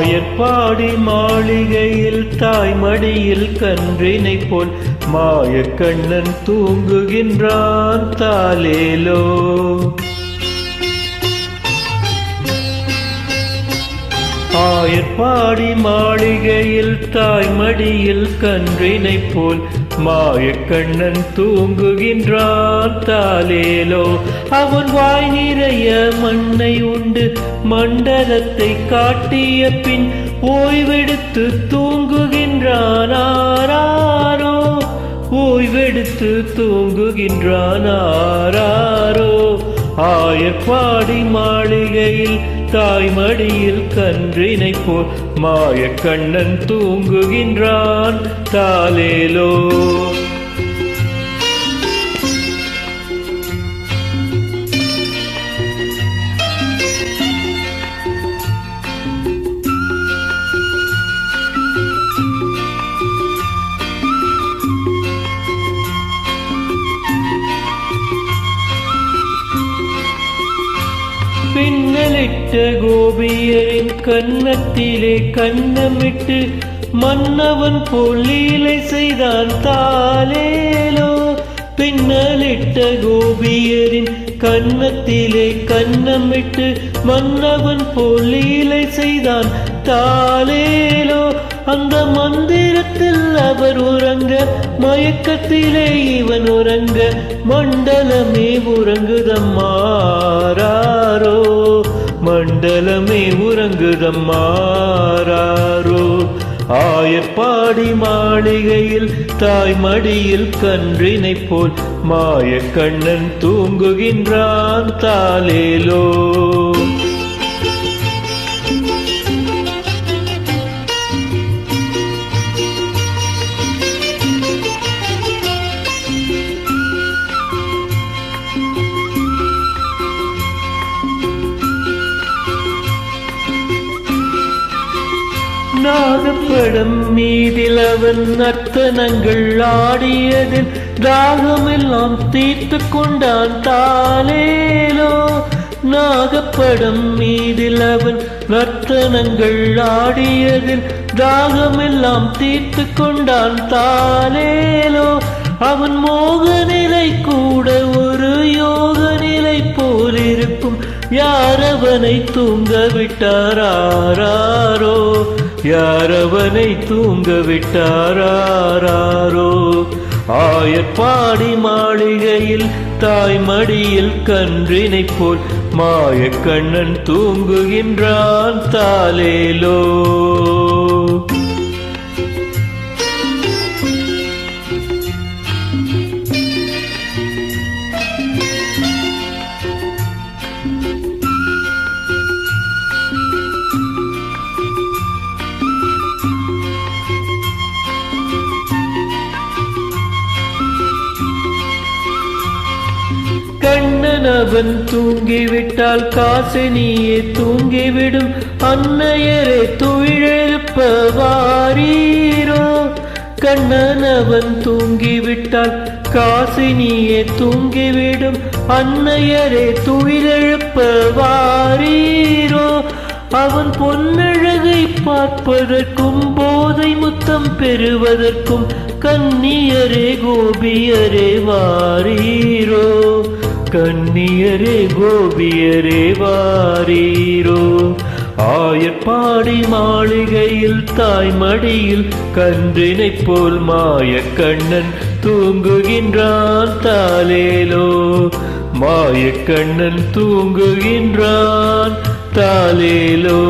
ஆயர்பாடி மாளிகையில் தாய்மடியில் கன்றினை போல் மாயக்கண்ணன் தூங்குகின்றான் தாலேலோ. ஆயர்பாடி மாளிகையில் தாய்மடியில் கன்றினை போல் மாயக்கண்ணன் தூங்குகின்றான் தாலேலோ. அவன் வாய் நிறைய மண்ணை உண்டு மண்டலத்தை காட்டிய பின் ஓய்வெடுத்து தூங்குகின்றான் ஆராரோ. ஓய்வெடுத்து தூங்குகின்றான் ஆராரோ. ஆயர்பாடி மாளிகையில் தாய்மடியில் கன்றினை போல் மாயக்கண்ணன் தூங்குகின்றான் தாலேலோ. பின்னலிட்ட கோபியரின் கன்னத்திலே கன்னமிட்டு மன்னவன் போல் லீலை செய்தான் தாலேலோ. பின்னலிட்ட கோபியரின் கன்னத்திலே கன்னமிட்டு மன்னவன் போல் லீலை செய்தான் தாலேலோ. அந்த மந்திரத்தில் அவர் உறங்க மயக்கத்திலே இவன் உறங்க மண்டலமே உறங்குதம்மாராரோ. மண்டலமே உறங்குதம்மாராரோ. ஆயர்பாடி மாளிகையில் தாய்மடியில் கன்றினை போல் மாயக்கண்ணன் தூங்குகின்றான் தாலேலோ. நாகப்படம் மீதில் அவன் நர்த்தனங்கள் ஆடியதில் தாகமெல்லாம் தீர்த்து கொண்டான் தாலேலோ. நாகப்படம் மீதில் அவன் நர்த்தனங்கள் ஆடியதில் தாகமெல்லாம் தீர்த்து கொண்டான் தாலேலோ. அவன் மோக நிலை கூட ஒரு யோக நிலை போல் இருக்கும். யாரவனை தூங்க விட்டாராரோ. யாரவனை தூங்க விட்டாராரோ. ஆயர்பாடி மாளிகையில் தாய்மடியில் கன்றினை போல் மாயக்கண்ணன் தூங்குகின்றான் தாலேலோ. கண்ணனவன் தூங்கிவிட்டால் காசினியே தூங்கிவிடும். அன்னையரே துயிலெழுப்ப வாரீரோ. கண்ணனவன் தூங்கிவிட்டால் காசினியே தூங்கிவிடும். அன்னையரே துயிலெழுப்ப வாரீரோ. அவன் பொன்னழகை பார்ப்பதற்கும் போதை முத்தம் பெறுவதற்கும் கன்னியரே கோபியரே வாரீரோ. கன்னியரே கோபியரே வாரீரோ. ஆயர்பாடி மாளிகையில் தாய்மடியில் கன்றினை போல் மாயக்கண்ணன் தூங்குகின்றான் தாலேலோ. மாயக்கண்ணன் தூங்குகின்றான் தாலேலோ.